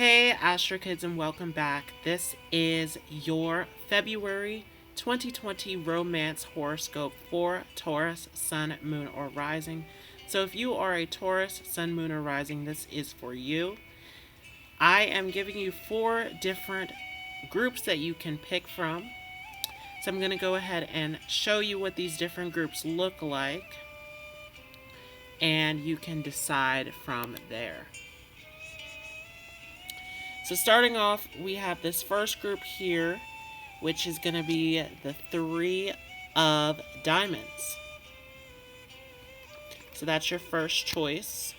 Hey Astro Kids, and welcome back. This is your February 2020 romance horoscope for Taurus, Sun, Moon, or Rising. So if you are a Taurus, Sun, Moon, or Rising, this is for you. I am giving you 4 different groups that you can pick from. So I'm going to go ahead and show you what these different groups look like, and you can decide from there. So starting off, we have this first group here, which is going to be the 3 of diamonds. So that's your first choice.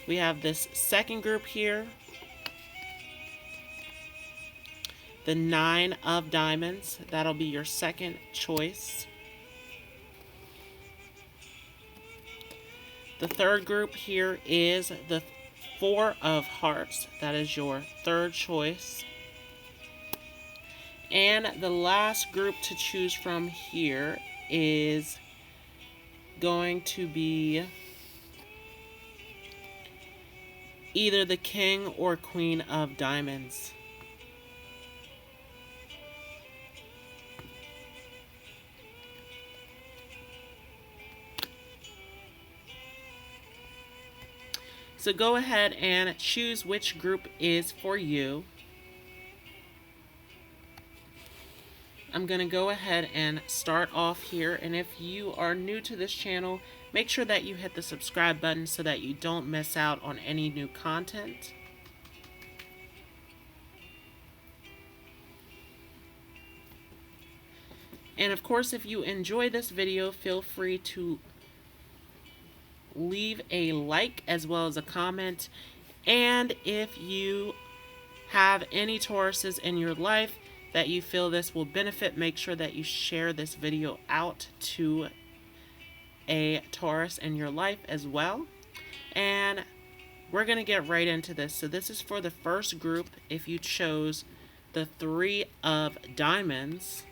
We have this second group here, the 9 of diamonds. That'll be your second choice. The third group here is the 4 of hearts. That is your third choice. And the last group to choose from here is going to be either the King or Queen of diamonds. So go ahead and choose which group is for you. I'm going to go ahead and start off here, and if you are new to this channel, make sure that you hit the subscribe button so that you don't miss out on any new content. And of course, if you enjoy this video, feel free to leave a like as well as a comment. And if you have any Tauruses in your life that you feel this will benefit, make sure that you share this video out to a Taurus in your life as well. And we're going to get right into this. So this is for the first group. If you chose the 3 of diamonds,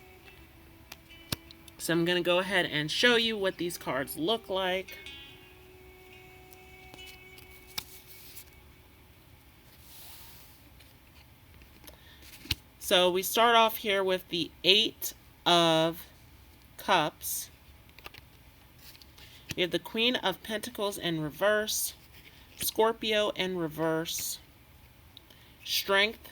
so I'm going to go ahead and show you what these cards look like. So we start off here with the 8 of Cups. We have the Queen of Pentacles in reverse, Scorpio in reverse, Strength,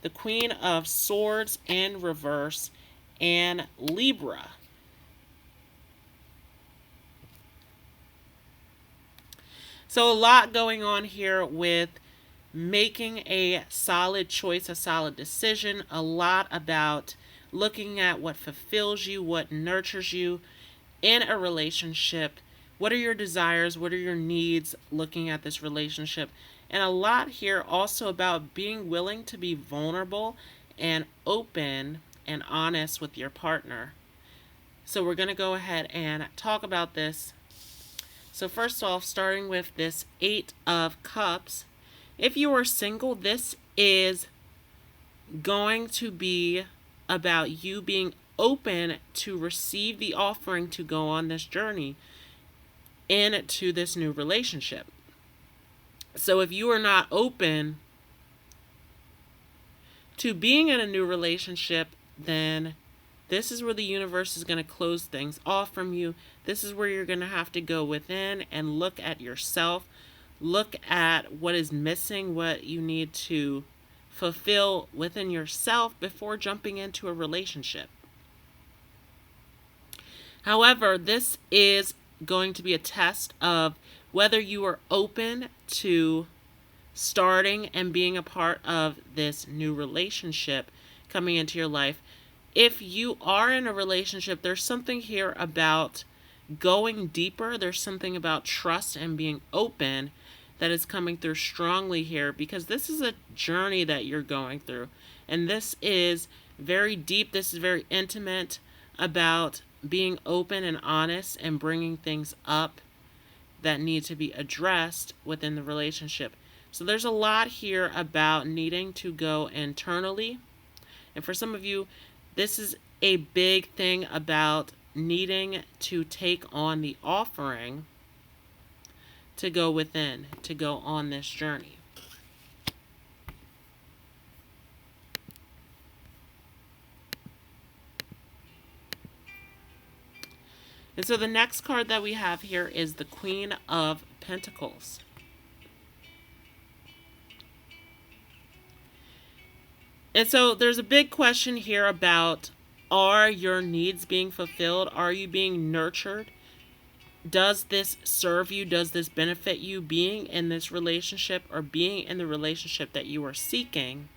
the Queen of Swords in reverse, and Libra. So a lot going on here with making a solid choice, a solid decision, a lot about looking at what fulfills you, what nurtures you in a relationship. What are your desires? What are your needs looking at this relationship? And a lot here also about being willing to be vulnerable and open and honest with your partner. So we're going to go ahead and talk about this. So first off, starting with this 8 of Cups. If you are single, this is going to be about you being open to receive the offering to go on this journey into this new relationship. So if you are not open to being in a new relationship, then this is where the universe is going to close things off from you. This is where you're going to have to go within and look at yourself. Look at what is missing, what you need to fulfill within yourself before jumping into a relationship. However, this is going to be a test of whether you are open to starting and being a part of this new relationship coming into your life. If you are in a relationship, there's something here about going deeper. There's something about trust and being open that is coming through strongly here, because this is a journey that you're going through, and this is very deep. This is very intimate about being open and honest and bringing things up that need to be addressed within the relationship. So there's a lot here about needing to go internally, and for some of you, this is a big thing about needing to take on the offering to go within, to go on this journey. And so the next card that we have here is the Queen of Pentacles. And so there's a big question here about, are your needs being fulfilled? Are you being nurtured? Does this serve you? Does this benefit you being in this relationship or being in the relationship that you are seeking?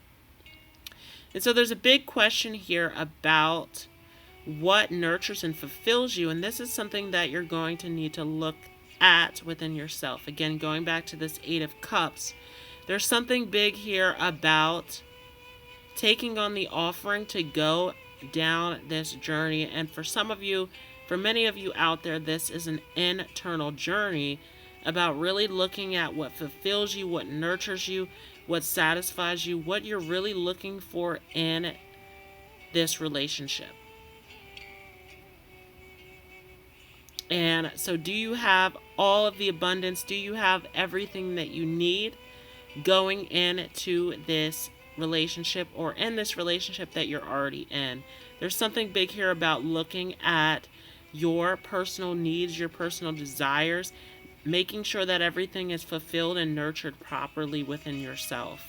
And so there's a big question here about what nurtures and fulfills you. And this is something that you're going to need to look at within yourself. Again, going back to this Eight of Cups, there's something big here about taking on the offering to go down this journey. And for some of you, for many of you out there, this is an internal journey about really looking at what fulfills you, what nurtures you, what satisfies you, what you're really looking for in this relationship. And so do you have all of the abundance? Do you have everything that you need going into this relationship or in this relationship that you're already in? There's something big here about looking at your personal needs, your personal desires, making sure that everything is fulfilled and nurtured properly within yourself.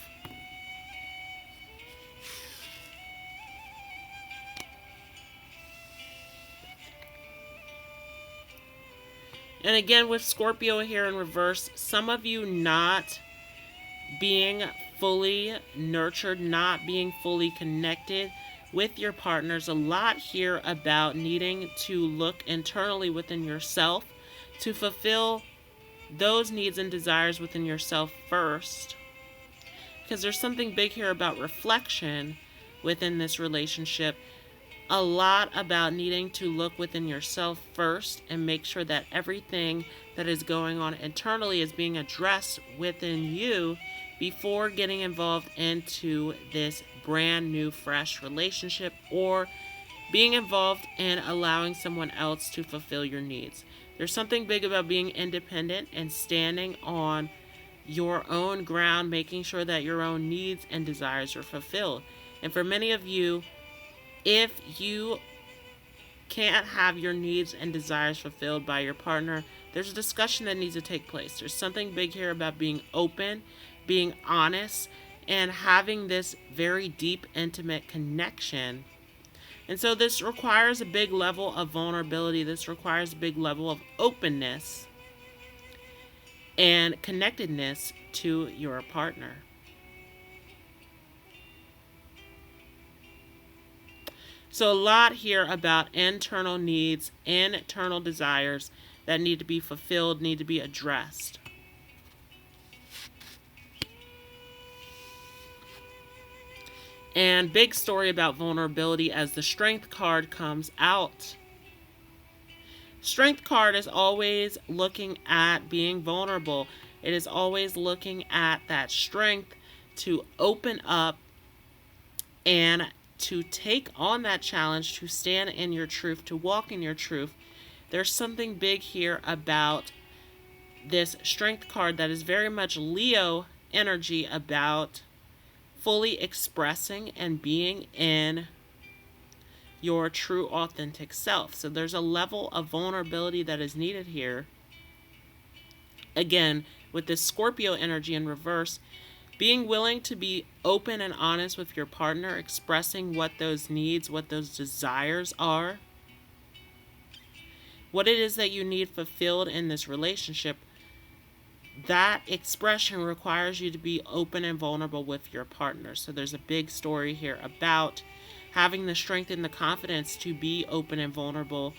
And again, with Scorpio here in reverse, some of you not being fully nurtured, not being fully connected with your partners. A lot here about needing to look internally within yourself to fulfill those needs and desires within yourself first. Because there's something big here about reflection within this relationship. A lot about needing to look within yourself first and make sure that everything that is going on internally is being addressed within you before getting involved into this brand new, fresh relationship or being involved in allowing someone else to fulfill your needs. There's something big about being independent and standing on your own ground, making sure that your own needs and desires are fulfilled. And for many of you, if you can't have your needs and desires fulfilled by your partner, there's a discussion that needs to take place. There's something big here about being open, being honest, and having this very deep, intimate connection. And so this requires a big level of vulnerability. This requires a big level of openness and connectedness to your partner. So a lot here about internal needs, internal desires that need to be fulfilled, need to be addressed. And big story about vulnerability as the Strength card comes out. Strength card is always looking at being vulnerable. It is always looking at that strength to open up and to take on that challenge, to stand in your truth, to walk in your truth. There's something big here about this Strength card that is very much Leo energy about fully expressing and being in your true authentic self. So there's a level of vulnerability that is needed here. Again, with this Scorpio energy in reverse, being willing to be open and honest with your partner, expressing what those needs, what those desires are, what it is that you need fulfilled in this relationship. That expression requires you to be open and vulnerable with your partner. So there's a big story here about having the strength and the confidence to be open and vulnerable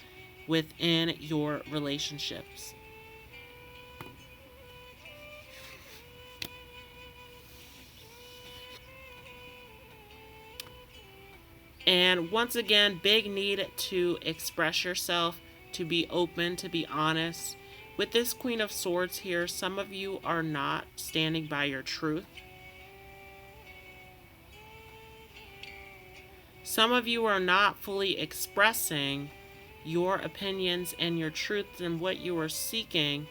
within your relationships. And once again, big need to express yourself, to be open, to be honest. With this Queen of Swords here, some of you are not standing by your truth. Some of you are not fully expressing your opinions and your truth and what you are seeking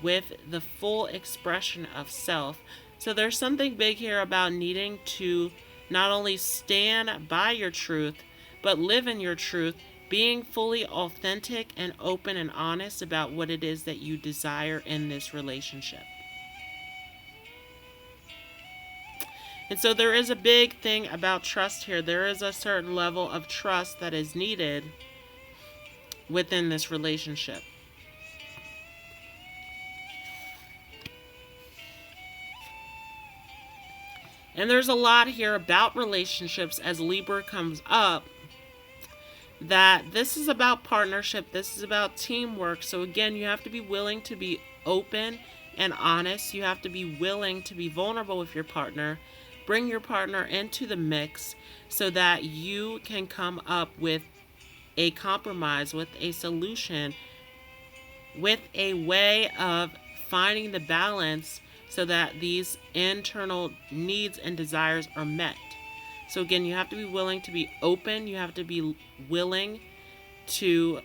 with the full expression of self. So there's something big here about needing to not only stand by your truth, but live in your truth, being fully authentic and open and honest about what it is that you desire in this relationship. And so there is a big thing about trust here. There is a certain level of trust that is needed within this relationship. And there's a lot here about relationships as Libra comes up, that this is about partnership, this is about teamwork. So again, you have to be willing to be open and honest. You have to be willing to be vulnerable with your partner. Bring your partner into the mix so that you can come up with a compromise, with a solution, with a way of finding the balance so that these internal needs and desires are met. So again, you have to be willing to be open. You have to be willing to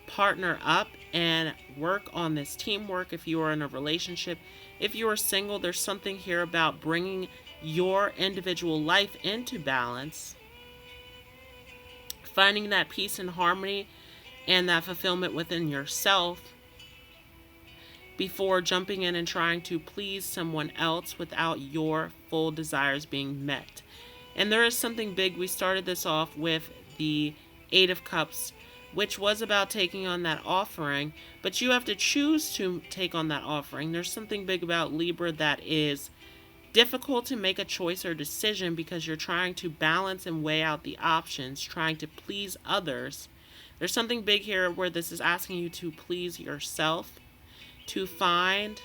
partner up and work on this teamwork if you are in a relationship. If you are single, there's something here about bringing your individual life into balance, finding that peace and harmony and that fulfillment within yourself before jumping in and trying to please someone else without your full desires being met. And there is something big. We started this off with the Eight of Cups, which was about taking on that offering, but you have to choose to take on that offering. There's something big about Libra that is difficult to make a choice or decision because you're trying to balance and weigh out the options, trying to please others. There's something big here where this is asking you to please yourself, to find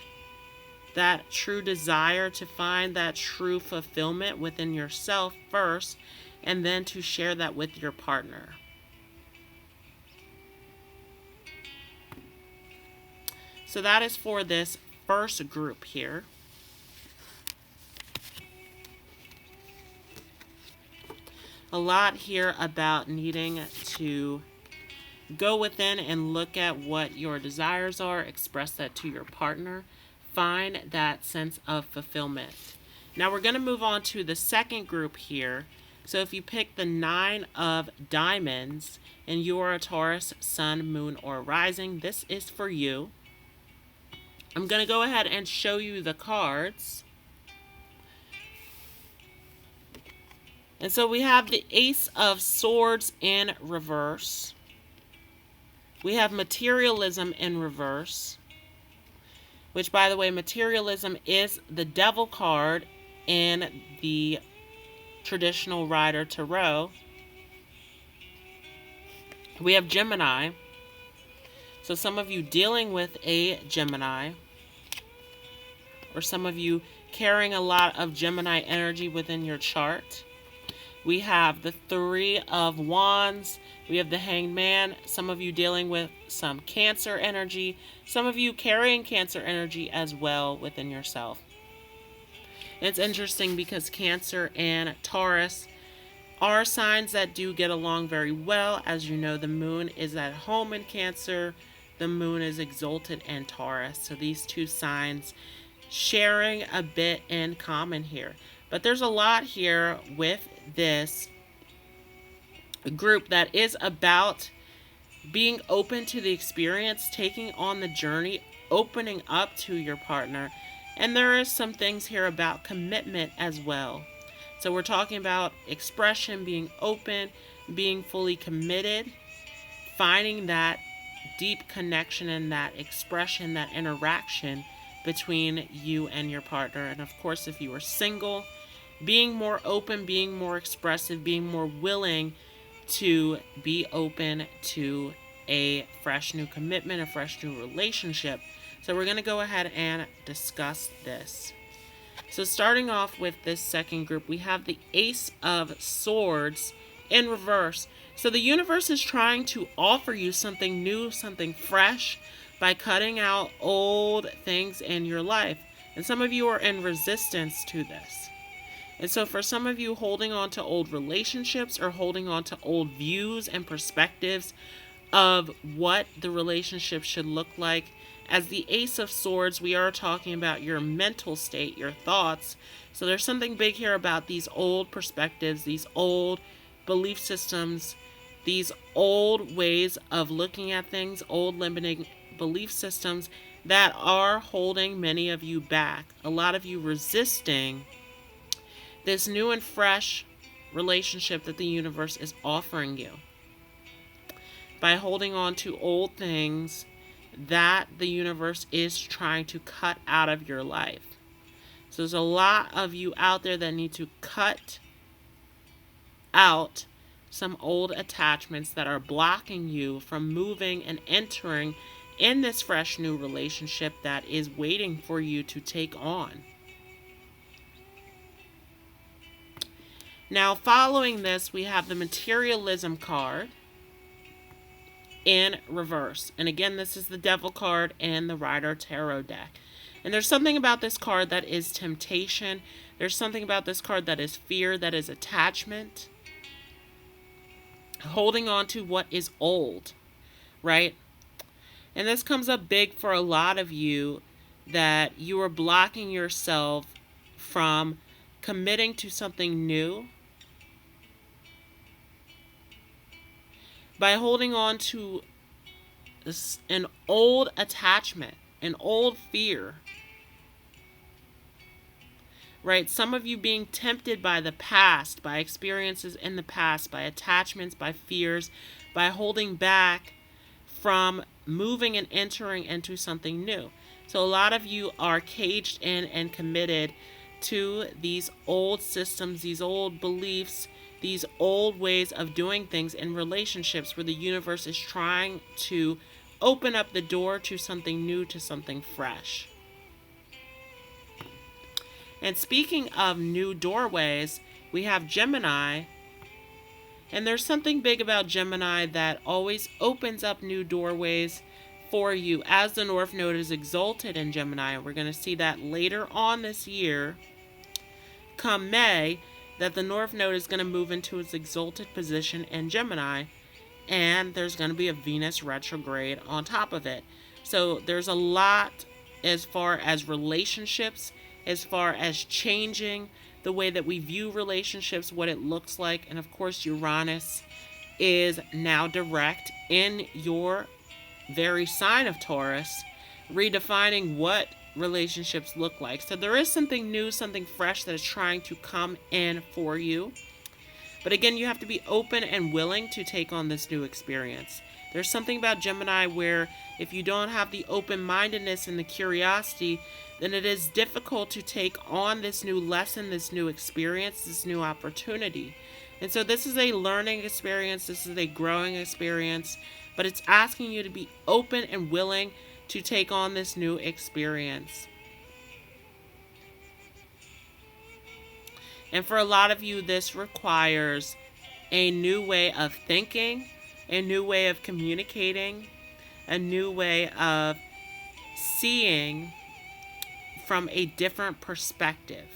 that true desire, to find that true fulfillment within yourself first, and then to share that with your partner. So that is for this first group here. A lot here about needing to go within and look at what your desires are, express that to your partner, find that sense of fulfillment. Now we're going to move on to the second group here. So if you pick the Nine of Diamonds and you are a Taurus, Sun, Moon, or Rising, this is for you. I'm going to go ahead and show you the cards. And so we have the Ace of Swords in reverse. We have Materialism in reverse, which, by the way, Materialism is the Devil card in the traditional Rider Tarot. We have Gemini. So some of you dealing with a Gemini, or some of you carrying a lot of Gemini energy within your chart. We have the Three of Wands. We have the Hanged Man. Some of you dealing with some Cancer energy. Some of you carrying Cancer energy as well within yourself. It's interesting because Cancer and Taurus are signs that do get along very well. As you know, the Moon is at home in Cancer. The Moon is exalted in Taurus. So these two signs sharing a bit in common here. But there's a lot here with this group that is about being open to the experience, taking on the journey, opening up to your partner. And there is some things here about commitment as well. So we're talking about expression, being open, being fully committed, finding that deep connection and that expression, that interaction between you and your partner. And of course, if you are single, being more open, being more expressive, being more willing to be open to a fresh new commitment, a fresh new relationship. So we're going to go ahead and discuss this. So starting off with this second group, we have the Ace of Swords in reverse. So the universe is trying to offer you something new, something fresh, by cutting out old things in your life. And some of you are in resistance to this. And so for some of you, holding on to old relationships or holding on to old views and perspectives of what the relationship should look like, As the Ace of Swords, we are talking about your mental state, your thoughts. So there's something big here about these old perspectives, these old belief systems, these old ways of looking at things, old limiting belief systems that are holding many of you back. A lot of you resisting this new and fresh relationship that the universe is offering you by holding on to old things that the universe is trying to cut out of your life. So there's a lot of you out there that need to cut out some old attachments that are blocking you from moving and entering in this fresh new relationship that is waiting for you to take on. Now, following this, we have the Materialism card in reverse. And again, this is the Devil card and the Rider Tarot deck. And there's something about this card that is temptation. There's something about this card that is fear, that is attachment. Holding on to what is old, right? And this comes up big for a lot of you, that you are blocking yourself from committing to something new by holding on to an old attachment, an old fear, right? Some of you being tempted by the past, by experiences in the past, by attachments, by fears, by holding back from moving and entering into something new. So a lot of you are caged in and committed to these old systems, these old beliefs, these old ways of doing things in relationships where the universe is trying to open up the door to something new, to something fresh. And speaking of new doorways, we have Gemini. And there's something big about Gemini that always opens up new doorways for you as the North Node is exalted in Gemini. We're going to see that later on this year, come May, that the North Node is going to move into its exalted position in Gemini. And there's going to be a Venus retrograde on top of it. So there's a lot as far as relationships, as far as changing the way that we view relationships, what it looks like. And of course, Uranus is now direct in your very sign of Taurus, redefining what relationships look like. So there is something new, something fresh that is trying to come in for you. But again, you have to be open and willing to take on this new experience. There's something about Gemini where if you don't have the open-mindedness and the curiosity, then it is difficult to take on this new lesson, this new experience, this new opportunity. And so this is a learning experience, this is a growing experience, but it's asking you to be open and willing to take on this new experience. And for a lot of you, this requires a new way of thinking, a new way of communicating, a new way of seeing from a different perspective.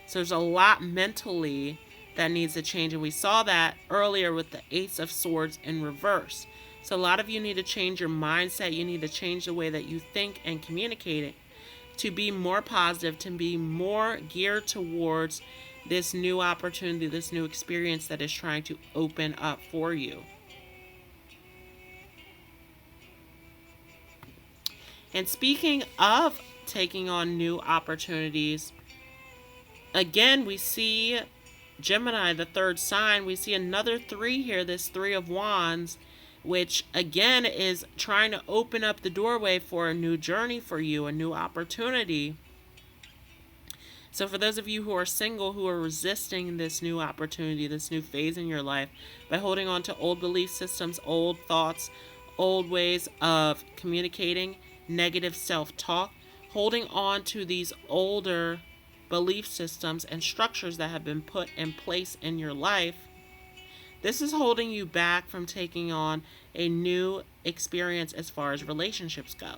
So there's a lot mentally that needs to change. And we saw that earlier with the Ace of Swords in reverse. So a lot of you need to change your mindset. You need to change the way that you think and communicate it to be more positive, to be more geared towards this new opportunity, this new experience that is trying to open up for you. And speaking of taking on new opportunities, again, we see Gemini, the third sign. We see another 3 here, this 3 of Wands, which again is trying to open up the doorway for a new journey for you, a new opportunity. So for those of you who are single, who are resisting this new opportunity, this new phase in your life, by holding on to old belief systems, old thoughts, old ways of communicating, negative self-talk, holding on to these older belief systems and structures that have been put in place in your life, this is holding you back from taking on a new experience as far as relationships go.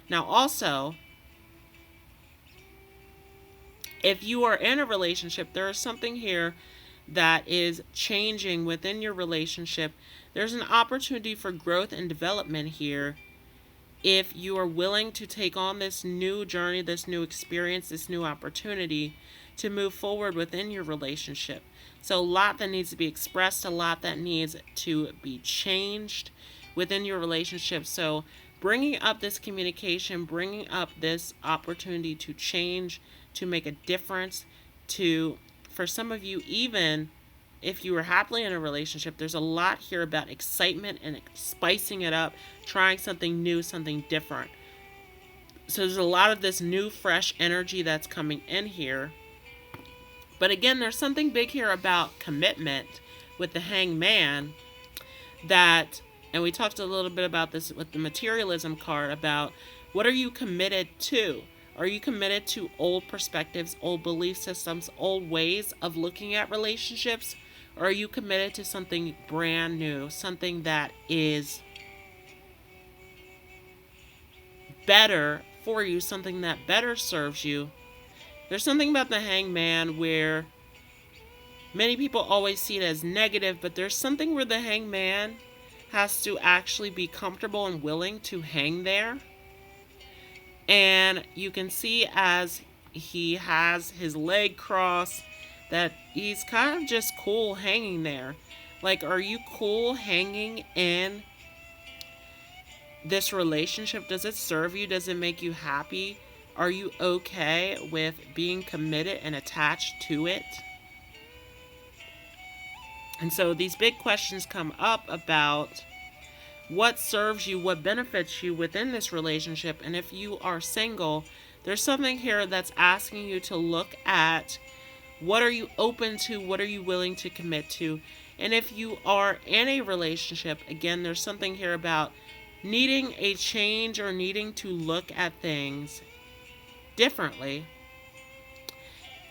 Now also, if you are in a relationship, there is something here that is changing within your relationship. There's an opportunity for growth and development here if you are willing to take on this new journey, this new experience, this new opportunity to move forward within your relationship. So a lot that needs to be expressed, a lot that needs to be changed within your relationship. So bringing up this communication, bringing up this opportunity to change, to make a difference, for some of you, even if you were happily in a relationship, there's a lot here about excitement and spicing it up, trying something new, something different. So there's a lot of this new, fresh energy that's coming in here. But again, there's something big here about commitment with the Hangman that, and we talked a little bit about this with the materialism card, about what are you committed to? Are you committed to old perspectives, old belief systems, old ways of looking at relationships? Or are you committed to something brand new, something that is better for you, something that better serves you? There's something about the Hangman where many people always see it as negative, but there's something where the Hangman has to actually be comfortable and willing to hang there. And you can see as he has his leg crossed that he's kind of just cool hanging there. Like, are you cool hanging in this relationship? Does it serve you? Does it make you happy? Are you okay with being committed and attached to it? And so these big questions come up about what serves you, what benefits you within this relationship. And if you are single, there's something here that's asking you to look at what are you open to, what are you willing to commit to. And if you are in a relationship, again, there's something here about needing a change or needing to look at things differently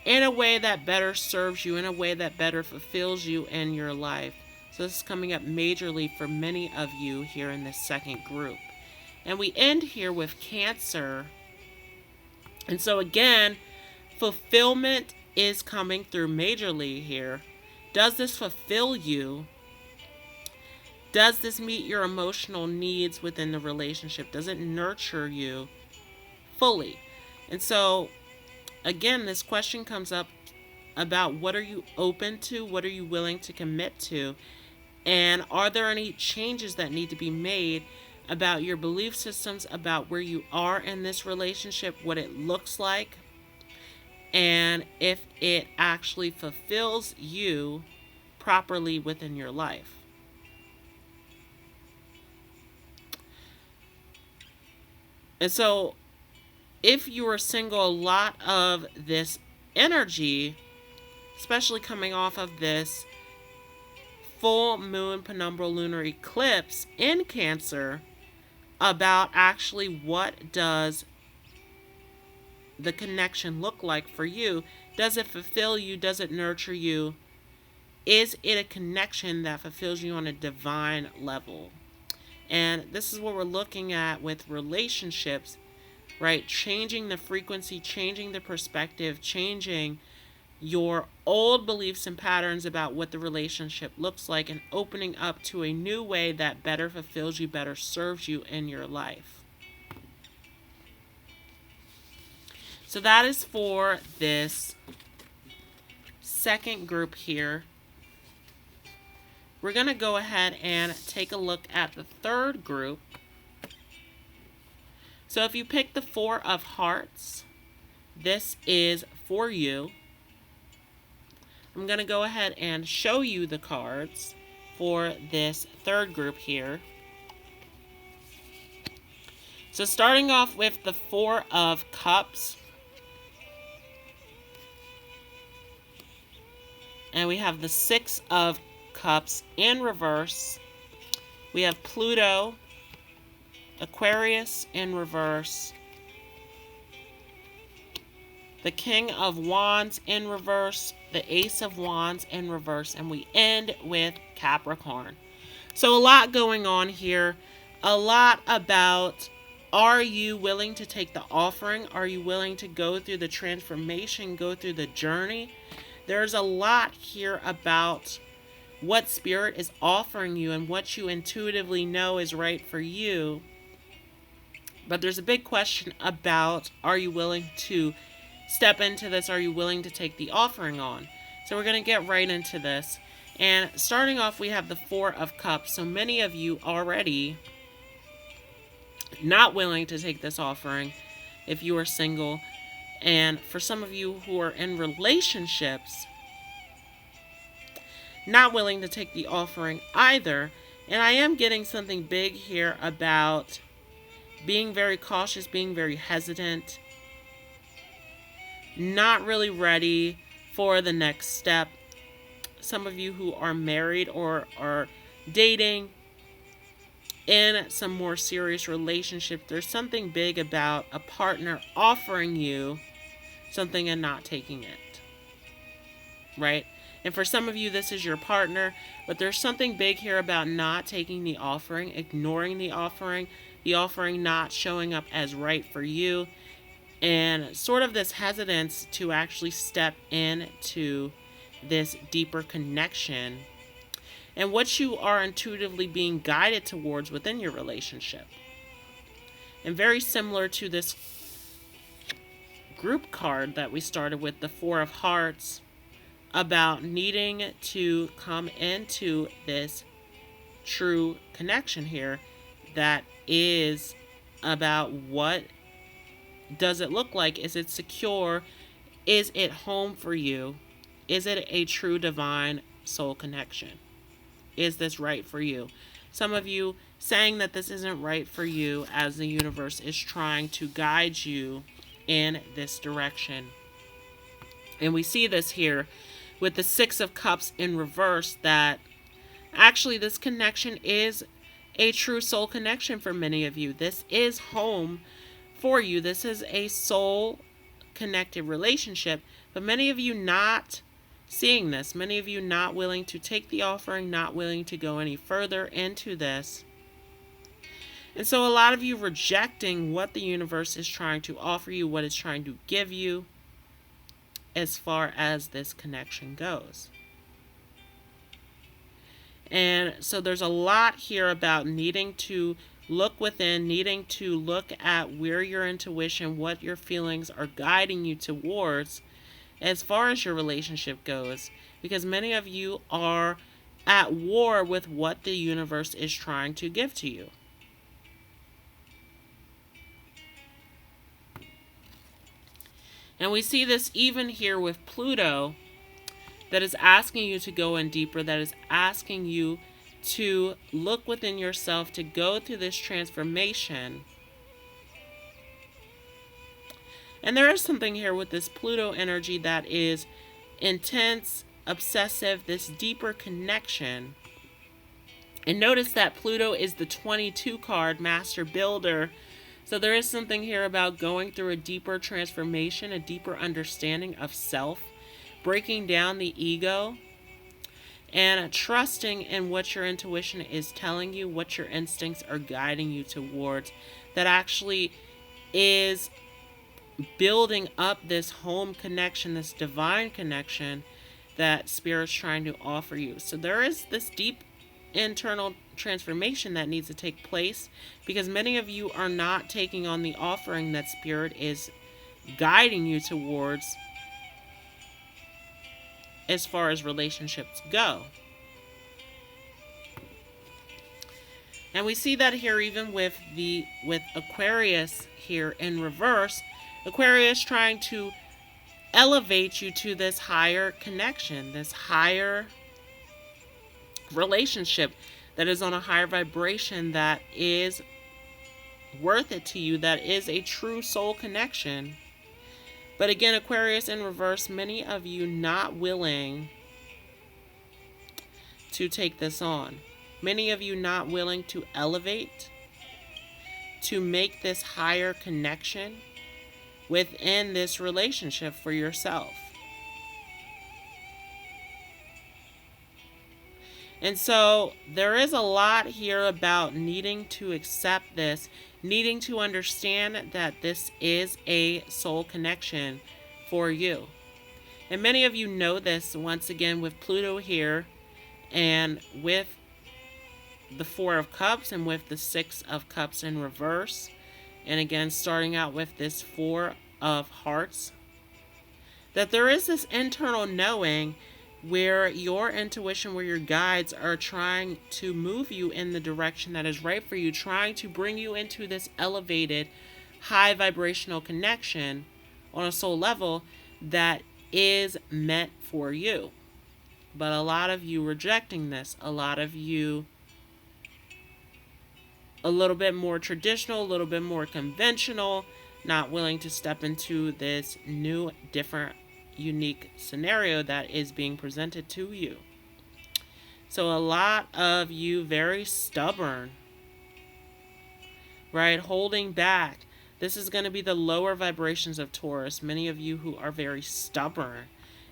in a way that better serves you, in a way that better fulfills you in your life. So this is coming up majorly for many of you here in this second group. And we end here with Cancer. And so again, fulfillment is coming through majorly here. Does this fulfill you? Does this meet your emotional needs within the relationship? Does it nurture you fully? And so, again, this question comes up about what are you open to? What are you willing to commit to? And are there any changes that need to be made about your belief systems, about where you are in this relationship, what it looks like, and if it actually fulfills you properly within your life? And so, if you are single, a lot of this energy, especially coming off of this full moon penumbral lunar eclipse in Cancer, about actually what does the connection look like for you? Does it fulfill you? Does it nurture you? Is it a connection that fulfills you on a divine level? And this is what we're looking at with relationships, right? Changing the frequency, changing the perspective, changing your old beliefs and patterns about what the relationship looks like, and opening up to a new way that better fulfills you, better serves you in your life. So that is for this second group here. We're going to go ahead and take a look at the third group. So if you pick the Four of Hearts, this is for you. I'm going to go ahead and show you the cards for this third group here. So starting off with the Four of Cups. And we have the Six of Cups in reverse. We have Pluto, Aquarius in reverse, the King of Wands in reverse, the Ace of Wands in reverse, and we end with Capricorn. So a lot going on here, a lot about, are you willing to take the offering? Are you willing to go through the transformation, go through the journey? There's a lot here about what Spirit is offering you and what you intuitively know is right for you. But there's a big question about, are you willing to step into this? Are you willing to take the offering on? So we're going to get right into this. And starting off, we have the Four of Cups. So many of you already not willing to take this offering if you are single. And for some of you who are in relationships, not willing to take the offering either. And I am getting something big here about being very cautious, being very hesitant, not really ready for the next step. Some of you who are married or are dating in some more serious relationship, there's something big about a partner offering you something and not taking it, right? And for some of you, this is your partner, but there's something big here about not taking the offering, ignoring the offering not showing up as right for you, and sort of this hesitance to actually step into this deeper connection and what you are intuitively being guided towards within your relationship. And very similar to this group card that we started with, the Four of Hearts, about needing to come into this true connection here that is about what does it look like? Is it secure? Is it home for you? Is it a true divine soul connection? Is this right for you? Some of you saying that this isn't right for you as the universe is trying to guide you in this direction. And we see this here with the Six of Cups in reverse, that actually this connection is a true soul connection for many of you. This is home for you. This is a soul connected relationship, but many of you not seeing this, many of you not willing to take the offering, not willing to go any further into this. And so a lot of you rejecting what the universe is trying to offer you, what it's trying to give you as far as this connection goes. And so there's a lot here about needing to look within, needing to look at where your intuition, what your feelings are guiding you towards as far as your relationship goes. Because many of you are at war with what the universe is trying to give to you. And we see this even here with Pluto, that is asking you to go in deeper, that is asking you to look within yourself, to go through this transformation. And there is something here with this Pluto energy that is intense, obsessive, this deeper connection. And notice that Pluto is the 22 card, Master Builder. So there is something here about going through a deeper transformation, a deeper understanding of self, breaking down the ego, and trusting in what your intuition is telling you, what your instincts are guiding you towards, that actually is building up this home connection, this divine connection that Spirit's trying to offer you. So there is this deep internal transformation that needs to take place, because many of you are not taking on the offering that Spirit is guiding you towards as far as relationships go. And we see that here even with Aquarius here in reverse. Aquarius trying to elevate you to this higher connection, this higher relationship that is on a higher vibration, that is worth it to you, that is a true soul connection. But again, Aquarius in reverse, many of you not willing to take this on. Many of you not willing to elevate, to make this higher connection within this relationship for yourself. And so there is a lot here about needing to accept this, needing to understand that this is a soul connection for you. And many of you know this, once again, with Pluto here and with the Four of Cups and with the Six of Cups in reverse, And again, starting out with this Four of Hearts, that there is this internal knowing where your intuition, where your guides are trying to move you in the direction that is right for you, trying to bring you into this elevated, high vibrational connection on a soul level that is meant for you. But a lot of you rejecting this, a lot of you a little bit more traditional, a little bit more conventional, not willing to step into this new, different, unique scenario that is being presented to you. So a lot of you very stubborn, right? Holding back. This is going to be the lower vibrations of Taurus. Many of you who are very stubborn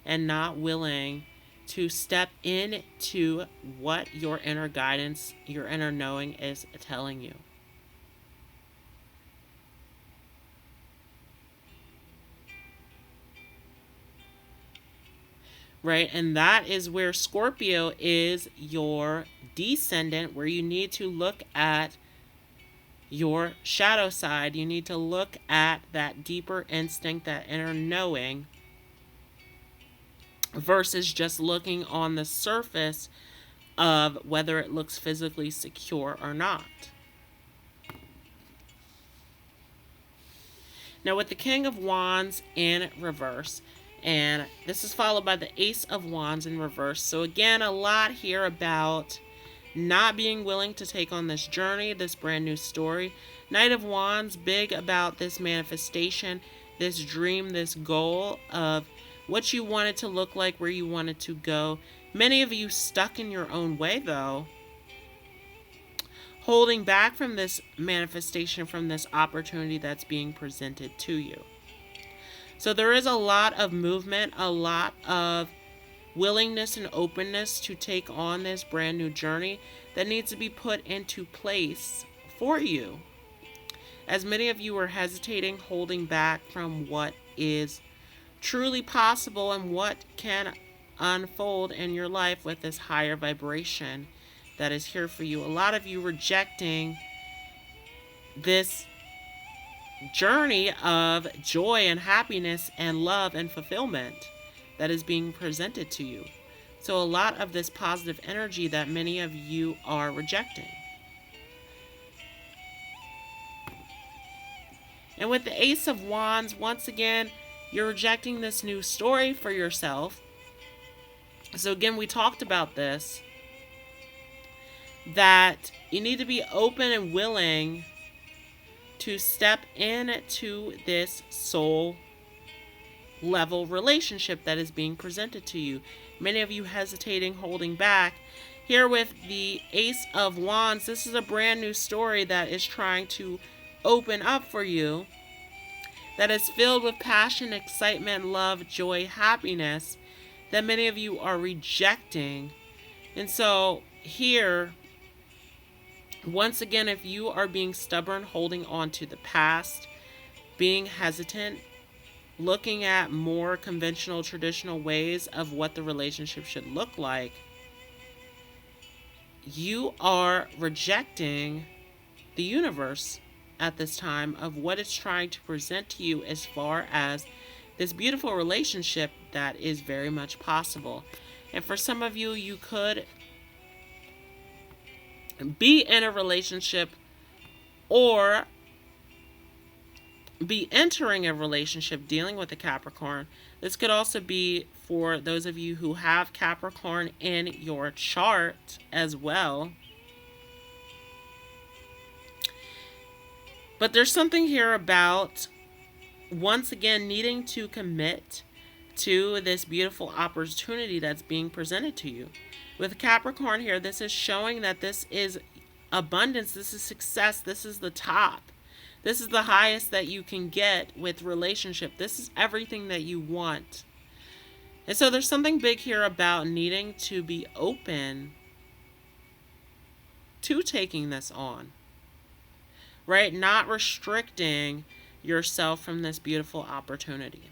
and not willing to step into what your inner guidance, your inner knowing is telling you. Right? And that is where Scorpio is your descendant, where you need to look at your shadow side. You need to look at that deeper instinct, that inner knowing, versus just looking on the surface of whether it looks physically secure or not. Now with the King of Wands in reverse, and this is followed by the Ace of Wands in reverse. So again, a lot here about not being willing to take on this journey, this brand new story. Knight of Wands, big about this manifestation, this dream, this goal of what you want it to look like, where you want it to go. Many of you stuck in your own way, though, holding back from this manifestation, from this opportunity that's being presented to you. So there is a lot of movement, a lot of willingness and openness to take on this brand new journey that needs to be put into place for you. As many of you are hesitating, holding back from what is truly possible and what can unfold in your life with this higher vibration that is here for you. A lot of you rejecting this journey of joy and happiness and love and fulfillment that is being presented to you. So a lot of this positive energy that many of you are rejecting. And with the Ace of Wands, once again, you're rejecting this new story for yourself. So again, we talked about this, that you need to be open and willing to step into this soul level relationship that is being presented to you. Many of you hesitating, holding back. Here with the Ace of Wands, this is a brand new story that is trying to open up for you, that is filled with passion, excitement, love, joy, happiness, that many of you are rejecting. And so here, once again, if you are being stubborn, holding on to the past, being hesitant, looking at more conventional, traditional ways of what the relationship should look like, you are rejecting the universe at this time of what it's trying to present to you as far as this beautiful relationship that is very much possible. And for some of you, you could be in a relationship or be entering a relationship dealing with a Capricorn. This could also be for those of you who have Capricorn in your chart as well. But there's something here about, once again, needing to commit to this beautiful opportunity that's being presented to you. With Capricorn here, this is showing that this is abundance, this is success, this is the top. This is the highest that you can get with relationship. This is everything that you want. And so there's something big here about needing to be open to taking this on. Right? Not restricting yourself from this beautiful opportunity.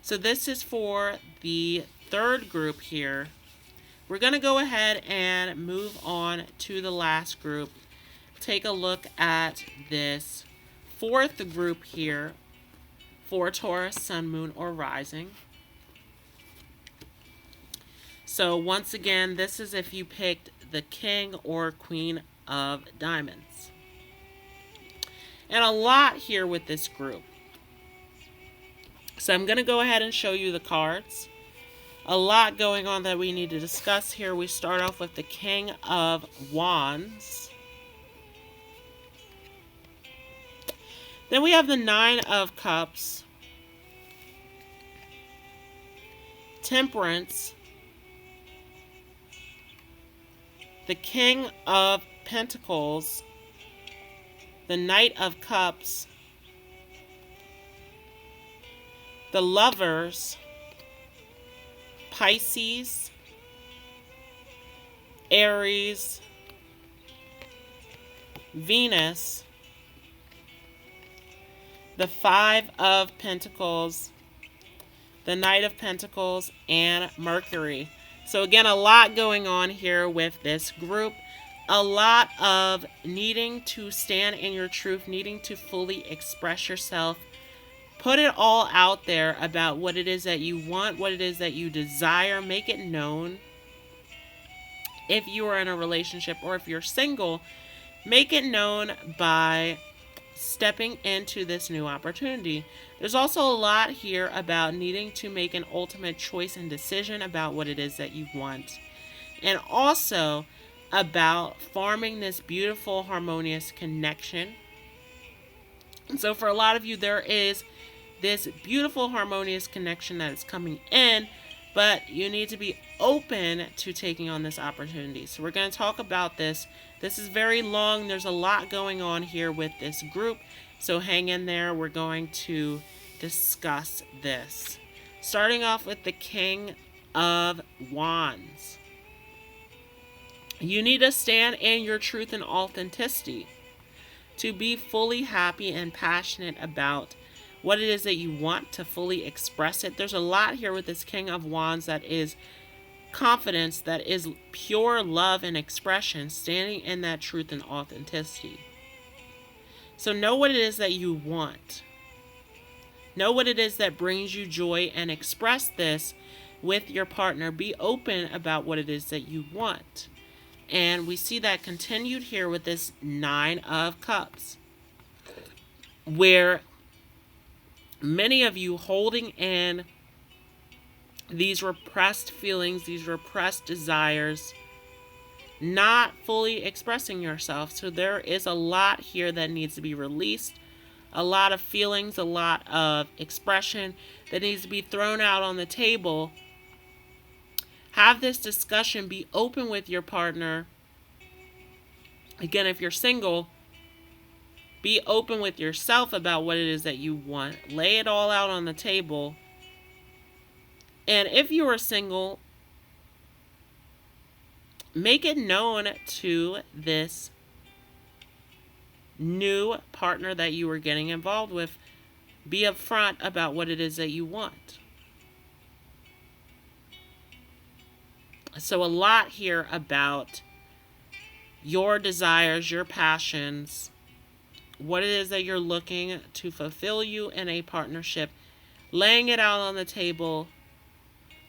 So this is for the third group here. We're going to go ahead and move on to the last group. take a look at this fourth group here for Taurus, Sun, Moon, or Rising. So once again, this is if you picked the King or Queen of Diamonds. And a lot here with this group. So I'm going to go ahead and show you the cards. A lot going on that we need to discuss here. We start off with the King of Wands. Then we have the Nine of Cups, Temperance, the King of Pentacles, the Knight of Cups, the Lovers, Pisces, Aries, Venus, the Five of Pentacles, the Knight of Pentacles, and Mercury. So again, a lot going on here with this group. A lot of needing to stand in your truth, needing to fully express yourself. Put it all out there about what it is that you want, what it is that you desire. Make it known. If you are in a relationship or if you're single, make it known by stepping into this new opportunity. There's also a lot here about needing to make an ultimate choice and decision about what it is that you want. And also about forming this beautiful, harmonious connection. And so for a lot of you, there is this beautiful, harmonious connection that is coming in, but you need to be open to taking on this opportunity. So we're going to talk about this. This is very long. There's a lot going on here with this group. So hang in there. We're going to discuss this. Starting off with the King of Wands. You need to stand in your truth and authenticity to be fully happy and passionate about what it is that you want, to fully express it. There's a lot here with this King of Wands that is confidence, that is pure love and expression, standing in that truth and authenticity. So know what it is that you want. Know what it is that brings you joy and express this with your partner. Be open about what it is that you want. And we see that continued here with this Nine of Cups, where many of you holding in these repressed feelings, these repressed desires, not fully expressing yourself. So there is a lot here that needs to be released, a lot of feelings, a lot of expression that needs to be thrown out on the table. Have this discussion, be open with your partner. Again, if you're single, be open with yourself about what it is that you want. Lay it all out on the table. And if you are single, make it known to this new partner that you are getting involved with. Be upfront about what it is that you want. So a lot here about your desires, your passions, what it is that you're looking to fulfill you in a partnership, laying it out on the table,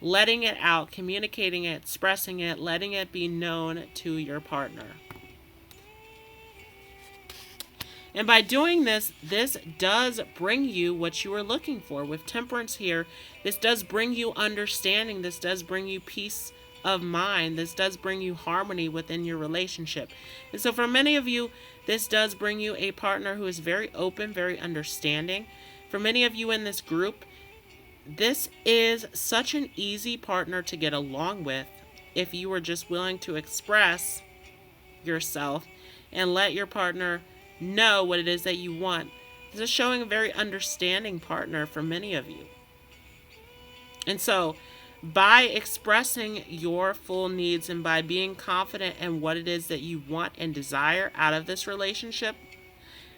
letting it out, communicating it, expressing it, letting it be known to your partner. And by doing this, this does bring you what you are looking for. With Temperance here, this does bring you understanding. This does bring you peace of mind. This does bring you harmony within your relationship. And so for many of you, this does bring you a partner who is very open, very understanding. For many of you in this group, this is such an easy partner to get along with if you are just willing to express yourself and let your partner know what it is that you want. This is showing a very understanding partner for many of you. And so by expressing your full needs and by being confident in what it is that you want and desire out of this relationship,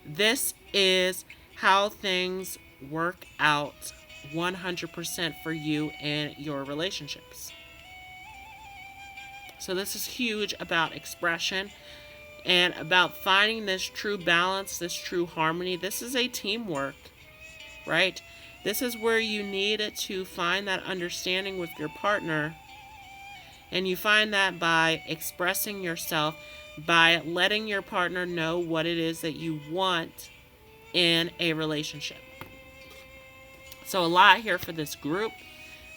this is how things work out 100% for you and your relationships. So this is huge about expression and about finding this true balance, this true harmony. This is a teamwork, right? This is where you need to find that understanding with your partner. And you find that by expressing yourself, by letting your partner know what it is that you want in a relationship. So a lot here for this group.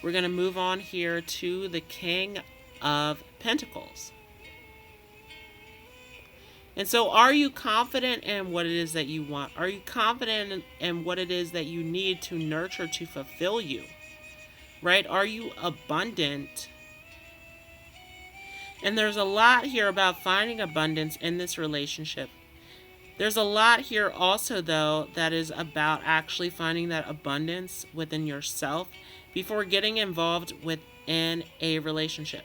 We're going to move on here to the King of Pentacles. And so are you confident in what it is that you want? Are you confident in what it is that you need to nurture to fulfill you? Right? Are you abundant? And there's a lot here about finding abundance in this relationship. There's a lot here also, though, that is about actually finding that abundance within yourself before getting involved within a relationship.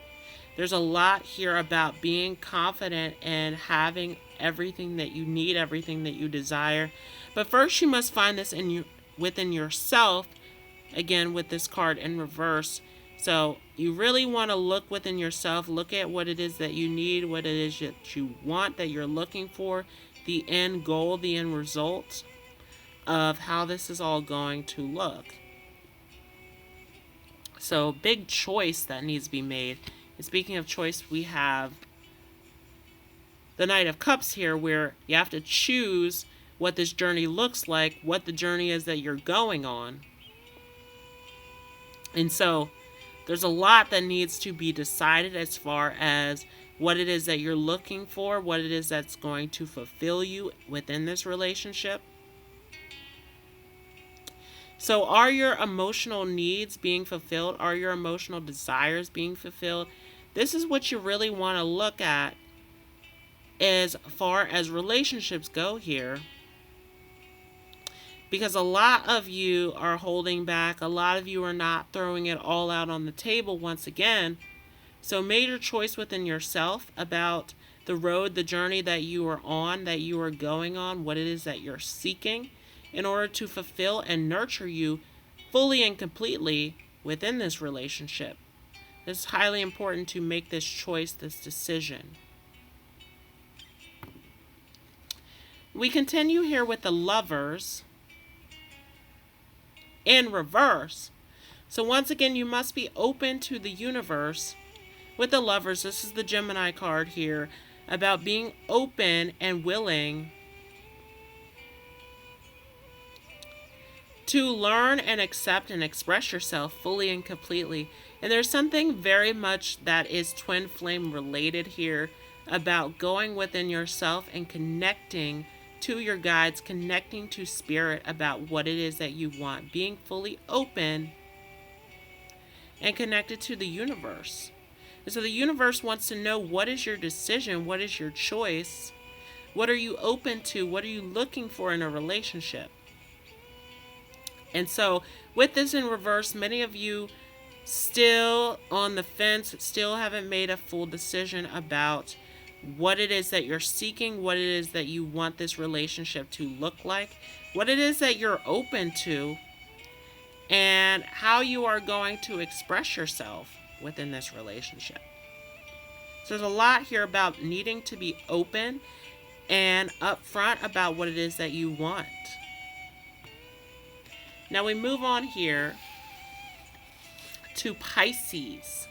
There's a lot here about being confident and having everything that you need, everything that you desire. But first you must find this within yourself, again with this card in reverse. So you really want to look within yourself, look at what it is that you need, what it is that you want, that you're looking for, the end goal, the end result of how this is all going to look. So big choice that needs to be made. And speaking of choice, we have the Knight of Cups here, where you have to choose what this journey looks like, what the journey is that you're going on. And so there's a lot that needs to be decided as far as what it is that you're looking for, what it is that's going to fulfill you within this relationship. So are your emotional needs being fulfilled? Are your emotional desires being fulfilled? This is what you really want to look at as far as relationships go here. Because a lot of you are holding back. A lot of you are not throwing it all out on the table once again. So major choice within yourself about the road, the journey that you are on, that you are going on, what it is that you're seeking in order to fulfill and nurture you fully and completely within this relationship. It's highly important to make this choice, this decision. We continue here with the Lovers in reverse. So once again, you must be open to the universe with the Lovers. This is the Gemini card here, about being open and willing to learn and accept and express yourself fully and completely. And there's something very much that is twin flame related here about going within yourself and connecting to your guides, connecting to spirit about what it is that you want, being fully open and connected to the universe. And so the universe wants to know, what is your decision? What is your choice? What are you open to? What are you looking for in a relationship? And so with this in reverse, many of you still on the fence, still haven't made a full decision about what it is that you're seeking, what it is that you want this relationship to look like, what it is that you're open to, and how you are going to express yourself within this relationship. So there's a lot here about needing to be open and upfront about what it is that you want. Now we move on here to Pisces.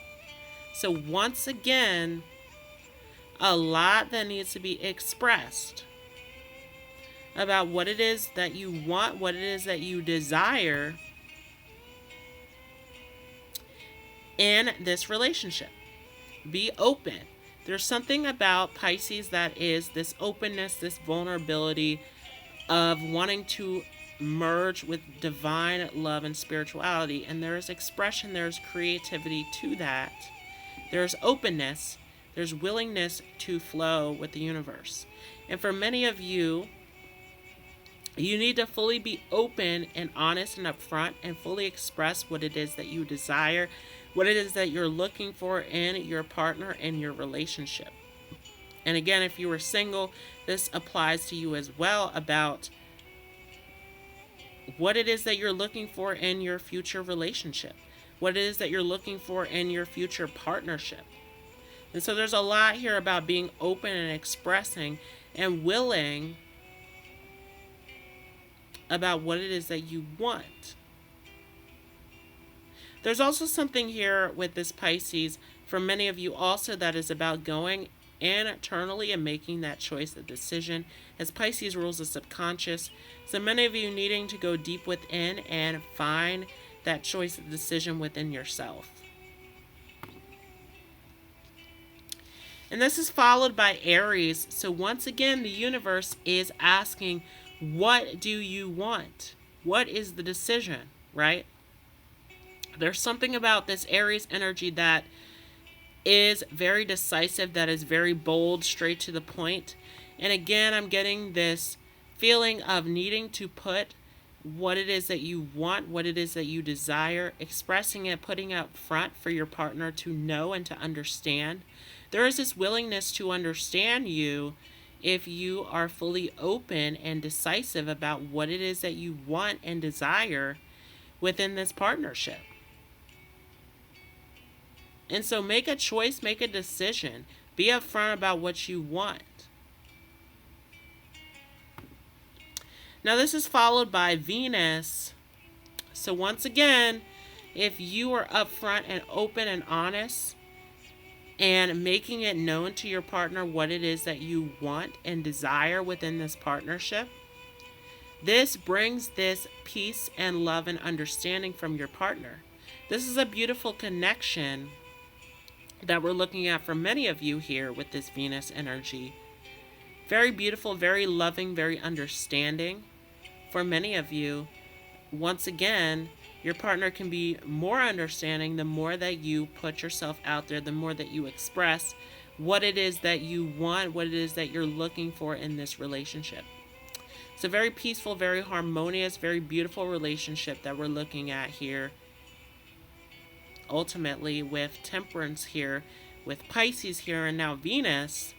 So once again, a lot that needs to be expressed about what it is that you want, what it is that you desire in this relationship. Be open. There's something about Pisces that is this openness, this vulnerability of wanting to merge with divine love and spirituality. And there's expression, there's creativity to that. There's openness, there's willingness to flow with the universe. And for many of you, you need to fully be open and honest and upfront and fully express what it is that you desire, what it is that you're looking for in your partner and your relationship. And again, if you are single, this applies to you as well, about what it is that you're looking for in your future relationship, what it is that you're looking for in your future partnership. And so there's a lot here about being open and expressing and willing about what it is that you want. There's also something here with this Pisces for many of you also that is about going internally and making that choice, the decision, as Pisces rules the subconscious. So many of you needing to go deep within and find that choice, the decision within yourself. And this is followed by Aries. So once again, the universe is asking, what do you want? What is the decision, right? There's something about this Aries energy that is very decisive, that is very bold, straight to the point. And again, I'm getting this feeling of needing to put what it is that you want, what it is that you desire, expressing it, putting it up front for your partner to know and to understand. There is this willingness to understand you if you are fully open and decisive about what it is that you want and desire within this partnership. And so make a choice, make a decision. Be upfront about what you want. Now this is followed by Venus. So once again, if you are upfront and open and honest and making it known to your partner what it is that you want and desire within this partnership, this brings this peace and love and understanding from your partner. This is a beautiful connection that we're looking at for many of you here with this Venus energy. Very beautiful, very loving, very understanding. For many of you, once again, your partner can be more understanding the more that you put yourself out there, the more that you express what it is that you want, what it is that you're looking for in this relationship. It's a very peaceful, very harmonious, very beautiful relationship that we're looking at here. Ultimately with Temperance here, with Pisces here, and now Venus.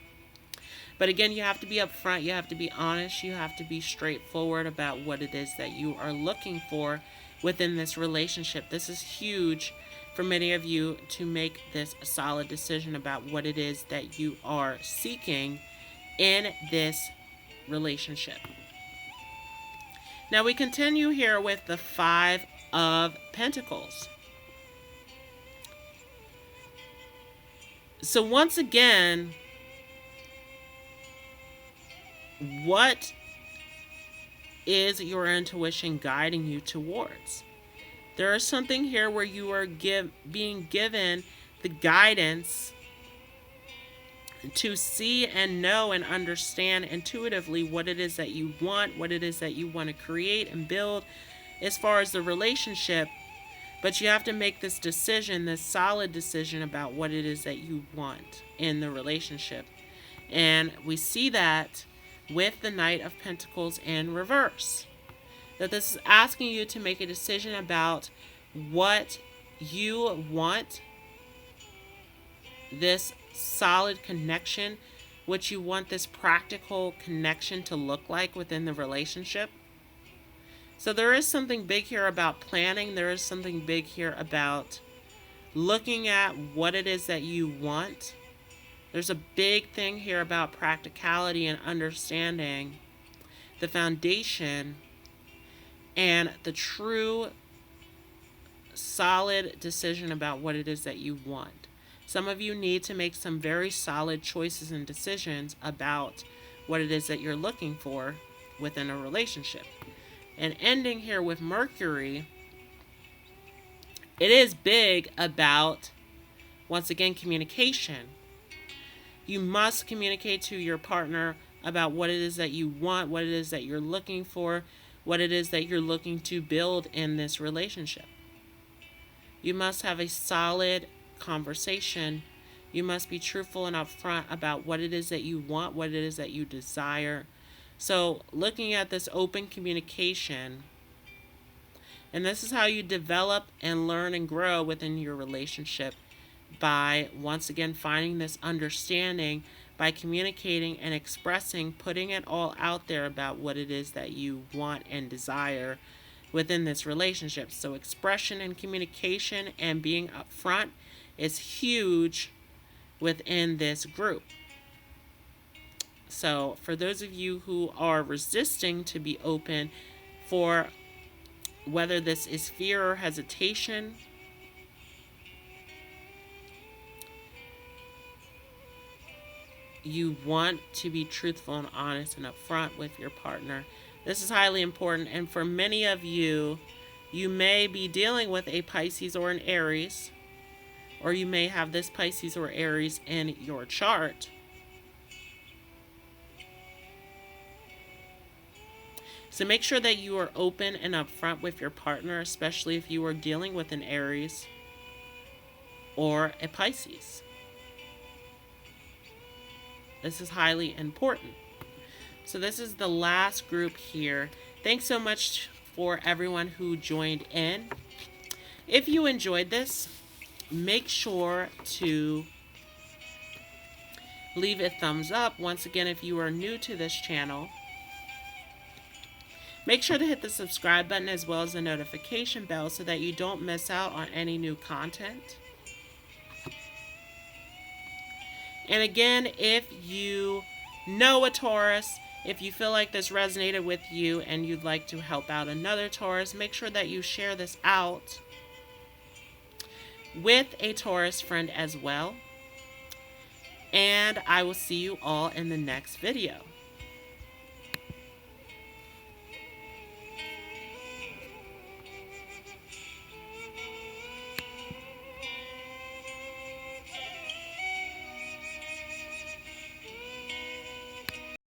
But again, you have to be upfront, you have to be honest, you have to be straightforward about what it is that you are looking for within this relationship. This is huge for many of you to make this a solid decision about what it is that you are seeking in this relationship. Now we continue here with the Five of Pentacles. So once again, what is your intuition guiding you towards? There is something here where you are being given the guidance to see and know and understand intuitively what it is that you want, what it is that you want to create and build as far as the relationship. But you have to make this decision, this solid decision about what it is that you want in the relationship. And we see that with the Knight of Pentacles in reverse. That this is asking you to make a decision about what you want, this solid connection, what you want this practical connection to look like within the relationship. So there is something big here about planning. There is something big here about looking at what it is that you want. There's a big thing here about practicality and understanding the foundation and the true solid decision about what it is that you want. Some of you need to make some very solid choices and decisions about what it is that you're looking for within a relationship. And ending here with Mercury, it is big about, once again, communication. You must communicate to your partner about what it is that you want, what it is that you're looking for, what it is that you're looking to build in this relationship. You must have a solid conversation. You must be truthful and upfront about what it is that you want, what it is that you desire. So looking at this open communication, and this is how you develop and learn and grow within your relationship, by once again finding this understanding, by communicating and expressing, putting it all out there about what it is that you want and desire within this relationship. So expression and communication and being upfront is huge within this group. So for those of you who are resisting to be open, for whether this is fear or hesitation, you want to be truthful and honest and upfront with your partner. This is highly important, and for many of you, you may be dealing with a Pisces or an Aries, or you may have this Pisces or Aries in your chart. So make sure that you are open and upfront with your partner, especially if you are dealing with an Aries or a Pisces. This is highly important. So this is the last group here. Thanks so much for everyone who joined in. If you enjoyed this, make sure to leave a thumbs up. Once again, if you are new to this channel, make sure to hit the subscribe button as well as the notification bell so that you don't miss out on any new content. And again, if you know a Taurus, if you feel like this resonated with you and you'd like to help out another Taurus, make sure that you share this out with a Taurus friend as well. And I will see you all in the next video.